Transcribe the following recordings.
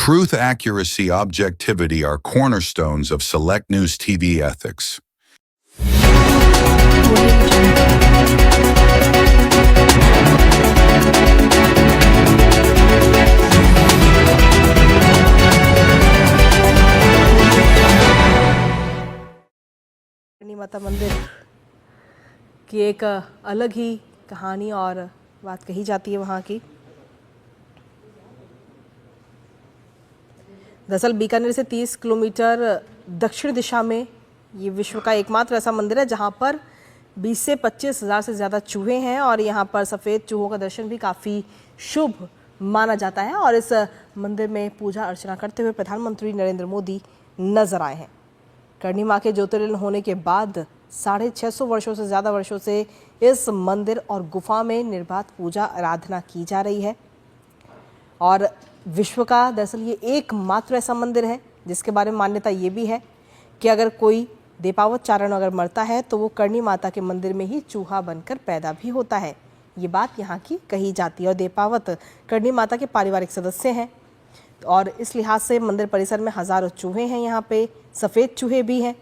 Truth, accuracy, objectivity are cornerstones of Select News TV ethics. माता मंदिर की एक अलग ही कहानी और बात कही जाती है वहाँ की। दरअसल बीकानेर से 30 किलोमीटर दक्षिण दिशा में ये विश्व का एकमात्र ऐसा मंदिर है जहाँ पर 20 से 25 हज़ार से ज़्यादा चूहे हैं और यहाँ पर सफ़ेद चूहों का दर्शन भी काफ़ी शुभ माना जाता है। और इस मंदिर में पूजा अर्चना करते हुए प्रधानमंत्री नरेंद्र मोदी नजर आए हैं। करणी माँ के ज्योतिर्लिंग होने के बाद 650 वर्षों से ज़्यादा वर्षों से इस मंदिर और गुफा में निर्बाध पूजा आराधना की जा रही है। और विश्व का दरअसल ये एकमात्र ऐसा मंदिर है जिसके बारे में मान्यता ये भी है कि अगर कोई देपावत चारण अगर मरता है तो वो करणी माता के मंदिर में ही चूहा बनकर पैदा भी होता है। ये बात यहाँ की कही जाती है। और देपावत करणी माता के पारिवारिक सदस्य हैं और इस लिहाज से मंदिर परिसर में हज़ारों चूहे हैं। यहाँ पे सफ़ेद चूहे भी हैं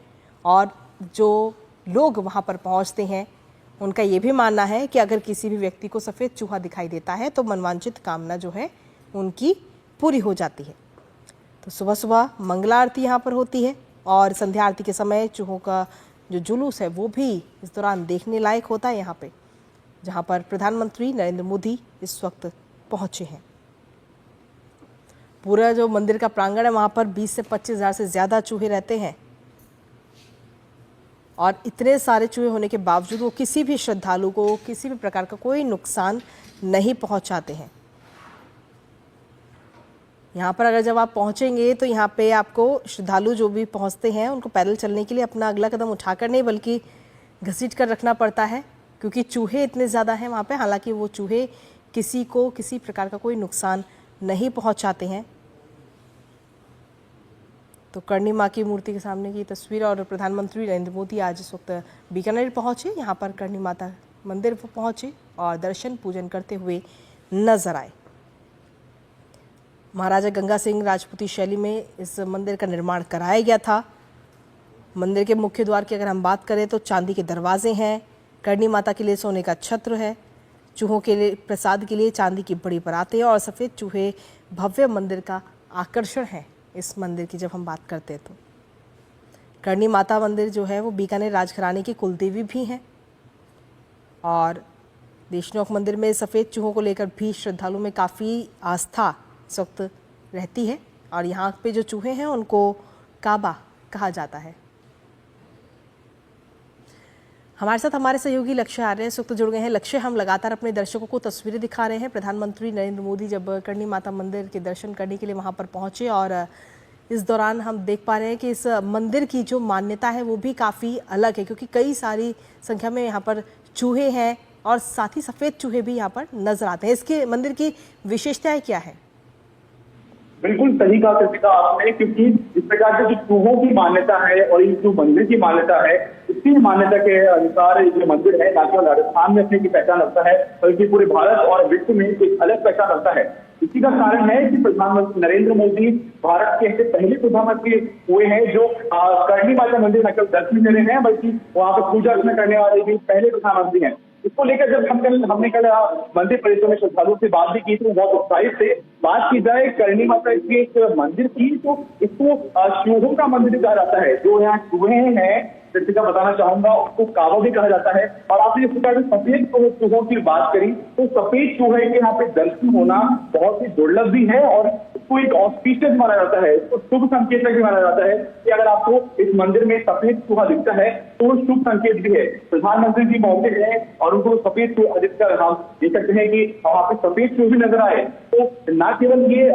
और जो लोग वहाँ पर पहुँचते हैं उनका ये भी मानना है कि अगर किसी भी व्यक्ति को सफ़ेद चूहा दिखाई देता है तो मनवांछित कामना जो है उनकी पूरी हो जाती है। तो सुबह सुबह मंगला आरती यहाँ पर होती है और संध्या आरती के समय चूहों का जो जुलूस है वो भी इस दौरान देखने लायक होता है यहाँ पे, जहाँ पर प्रधानमंत्री नरेंद्र मोदी इस वक्त पहुँचे हैं। पूरा जो मंदिर का प्रांगण है वहाँ पर 20 से 25 हज़ार से ज़्यादा चूहे रहते हैं और इतने सारे चूहे होने के बावजूद वो किसी भी श्रद्धालु को किसी भी प्रकार का कोई नुकसान नहीं पहुँचाते हैं। यहाँ पर अगर जब आप पहुँचेंगे तो यहाँ पे आपको श्रद्धालु जो भी पहुँचते हैं उनको पैदल चलने के लिए अपना अगला कदम उठाकर नहीं बल्कि घसीट कर रखना पड़ता है क्योंकि चूहे इतने ज़्यादा हैं वहाँ पे। हालांकि वो चूहे किसी को किसी प्रकार का कोई नुकसान नहीं पहुँचाते हैं। तो करणी माँ की मूर्ति के सामने की तस्वीर और प्रधानमंत्री नरेंद्र मोदी आज इस वक्त बीकानेर पहुँचे, यहाँ पर करणी माता मंदिर पहुँचे और दर्शन पूजन करते हुए नजर आए। महाराजा गंगा सिंह राजपूती शैली में इस मंदिर का निर्माण कराया गया था। मंदिर के मुख्य द्वार की अगर हम बात करें तो चांदी के दरवाजे हैं, करणी माता के लिए सोने का छत्र है, चूहों के लिए प्रसाद के लिए चांदी की बड़ी परातें और सफ़ेद चूहे भव्य मंदिर का आकर्षण है। इस मंदिर की जब हम बात करते हैं तो करणी माता मंदिर जो है वो बीकानेर राजघराने की कुलदेवी भी हैं और देशनोक मंदिर में सफ़ेद चूहों को लेकर भी श्रद्धालुओं में काफ़ी आस्था इस वक्त रहती है और यहाँ पे जो चूहे हैं उनको काबा कहा जाता है। हमारे साथ हमारे सहयोगी लक्ष्य आ रहे हैं, इस वक्त जुड़ गए हैं। लक्ष्य, हम लगातार अपने दर्शकों को तस्वीरें दिखा रहे हैं। प्रधानमंत्री नरेंद्र मोदी जब करणी माता मंदिर के दर्शन करने के लिए वहां पर पहुंचे और इस दौरान हम देख पा रहे हैं कि इस मंदिर की जो मान्यता है वो भी काफ़ी अलग है क्योंकि कई सारी संख्या में यहाँ पर चूहे हैं और साथ ही सफ़ेद चूहे भी यहाँ पर नजर आते हैं। इसके मंदिर की विशेषताएँ क्या है? बिल्कुल सही कहा कृतिका आपने, क्योंकि इस प्रकार से जो चूहों की मान्यता है और इस जो मंदिर की मान्यता है, इसी मान्यता के अनुसार ये मंदिर है न केवल राजस्थान में अपनी की पहचान रखता है बल्कि पूरे भारत और विश्व में एक अलग पहचान रखता है। इसी का कारण है कि प्रधानमंत्री नरेंद्र मोदी भारत के ऐसे पहले प्रधानमंत्री हुए हैं जो करणी माता मंदिर न केवल दर्शन कर रहे हैं बल्कि वहाँ पर पूजा अर्चना करने वाले भी पहले प्रधानमंत्री हैं। इसको लेकर जब हमने कल मंदिर परिसर में श्रद्धालुओं से बात भी की तो बहुत उत्साहित थे। बात की जाए करणी माता के एक मंदिर की तो इसको चूहों का मंदिर कहा जाता है। जो यहाँ चूहे हैं जैसे का बताना चाहूंगा उसको काबा भी कहा जाता है। और आपने इस प्रकार सफेद चूहों की बात करी तो सफेद चूहे के यहाँ पे दर्शन होना बहुत ही दुर्लभ भी है और इसको एक ऑस्पिशियस माना जाता है, इसको शुभ संकेत भी माना जाता है कि अगर आपको इस मंदिर में सफेद चूहा दिखता है तो वो शुभ संकेत भी है। प्रधानमंत्री जी मौके हैं और उनको सफेद चूहा दिखकर हम देख सकते हैं कि वहाँ पे सफेद चूहे नजर आए तो न केवल ये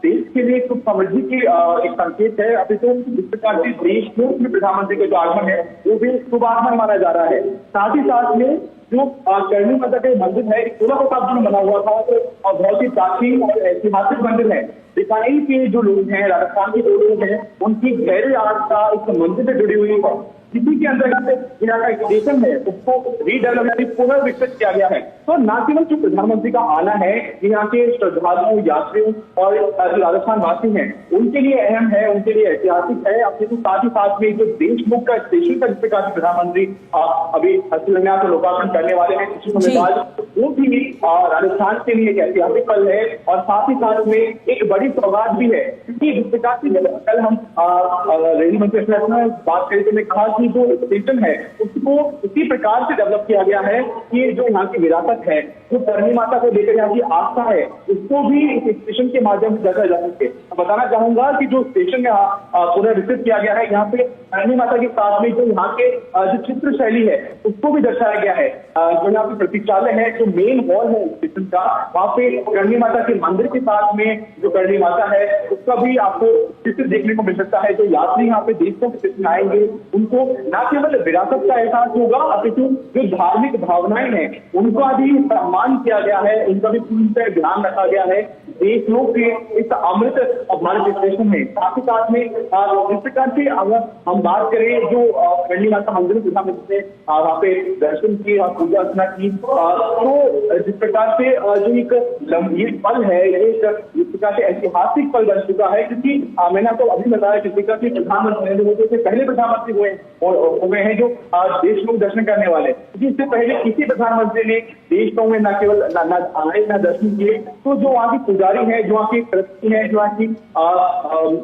देश के लिए सुख समृद्धि की एक संकेत है, अभी तो इस प्रकार से देश में प्रधानमंत्री का जो आगमन है वो भी शुभ आगमन माना जा रहा है। साथ ही साथ में जो करणी माता के मंदिर है 16 शताब्दी में बना हुआ था तो बहुत ही प्राचीन और ऐतिहासिक मंदिर है। बीकानेर के जो लोग हैं, राजस्थान के जो लोग हैं, उनकी गहरी आस्था इस मंदिर से जुड़ी हुई है। इसी के अंतर्गत यहाँ का स्टेशन है उसको रीडेवलपमेंट पुनर्विकसित किया गया है। तो न केवल जो प्रधानमंत्री का आना है यहाँ के श्रद्धालुओं, यात्रियों और जो राजस्थान वासी हैं उनके लिए अहम है, उनके लिए ऐतिहासिक है। अपने तो साथ ही साथ में जो देशमुख का स्टेशन का जिस प्रकार से प्रधानमंत्री अभी शिलान्यास और लोकार्पण करने वाले हैं कुछ समय बाद, वो भी राजस्थान के लिए एक ऐतिहासिक पल है। और साथ ही साथ में एक बड़ी सौगात भी है, क्योंकि जिस प्रकार से कल हम रेल मंत्री बात करें तो कहा कि जो स्टेशन है उसको इसी प्रकार से डेवलप किया गया है कि जो यहाँ की विरासत है, जो करणी माता को लेकर यहाँ की आस्था है, उसको भी इस स्टेशन के माध्यम से दर्शाया जा सके। बताना चाहूंगा कि जो स्टेशन यहाँ पुनर्विकसित किया गया है, यहाँ पे करणी माता के साथ में जो यहाँ के जो चित्र शैली है उसको भी दर्शाया गया है। जो यहाँ पे प्रतीक्षालय है, जो मेन हॉल है स्टेशन का, वहाँ पे करणी माता के मंदिर के साथ में जो करणी माता है उसका भी आपको चित्र देखने को मिल सकता है। जो यात्री यहाँ पे देशों के स्टेशन आएंगे उनको न केवल विरासत का एहसास होगा अपितु जो धार्मिक भावनाएं हैं उनका भी सम्मान किया गया है, उनका भी पूरी तरह ध्यान रखा गया है। देशों के इस अमृत भारत स्टेशन में साथ ही साथ में इस प्रकार से अगर हम बात करें जो करणी माता मंदिर प्रधानमंत्री ने वहाँ पे दर्शन किए और पूजा अर्चना की, तो जिस प्रकार से जो एक ये पल है, एक जिस प्रकार से ऐतिहासिक पल बन चुका है, क्योंकि मैंने आपको अभी बताया जिस प्रकार से प्रधानमंत्री नरेंद्र मोदी से पहले प्रधानमंत्री हुए हैं जो देश लोग दर्शन करने वाले, क्योंकि इससे पहले किसी प्रधानमंत्री ने देश में न केवल न दर्शन किए। तो जो वहाँ की पुजारी है, जो वहाँ की ट्रस्टी है, जो वहाँ की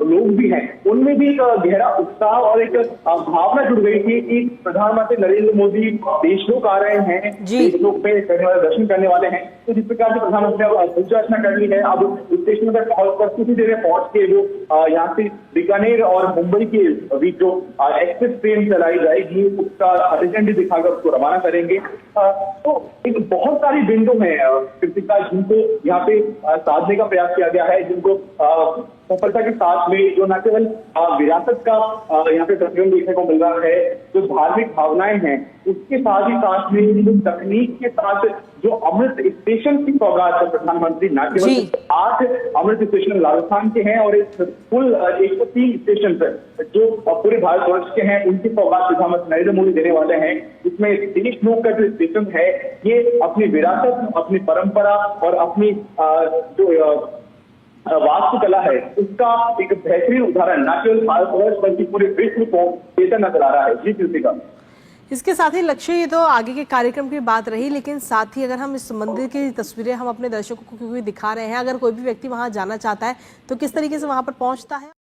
लोग भी हैं, उनमें भी एक गहरा उत्साह और एक भावना जुड़ गई थी कि प्रधानमंत्री नरेंद्र मोदी देश लोग आ रहे हैं, देश लोग पे करने वाले दर्शन करने वाले हैं। तो जिस प्रकार से प्रधानमंत्री ने पूजा अर्चना कर ली है, अब स्टेशन तक पहुंचकर कुछ ही देर में पहुंच के वो यहाँ से बीकानेर और मुंबई के बीच जो एक्सप्रेस ट्रेन चलाई जाएगी उसका हरी झंडी दिखाकर उसको रवाना करेंगे। तो एक बहुत सारी बिंदु है कृतिका जिनको यहाँ पे साधने का प्रयास किया गया है, जिनको सफलता के साथ में जो न केवल विरासत का यहाँ पे प्रतिबिंब देखने को मिल रहा है, जो धार्मिक भावनाएं हैं, उसके साथ ही साथ में जो तकनीक के साथ जो अमृत स्टेशन की सौगात है प्रधानमंत्री न केवल 8 अमृत स्टेशन राजस्थान के हैं और एक कुल 103 स्टेशन जो पूरे भारतवर्ष के हैं उनकी सौगात प्रधानमंत्री नरेंद्र मोदी देने वाले हैं। इसमें देशमुख का जो स्टेशन है ये अपनी विरासत, अपनी परंपरा और अपनी जो वास्तुकला है उसका एक बेहतरीन उदाहरण न केवल भारतवर्ष बल्कि पूरे विश्व को देता नजर आ रहा है। जी कृतिका। इसके साथ ही लक्ष्य ये तो आगे के कार्यक्रम की बात रही, लेकिन साथ ही अगर हम इस मंदिर की तस्वीरें हम अपने दर्शकों को क्योंकि दिखा रहे हैं, अगर कोई भी व्यक्ति वहां जाना चाहता है तो किस तरीके से वहां पर पहुंचता है?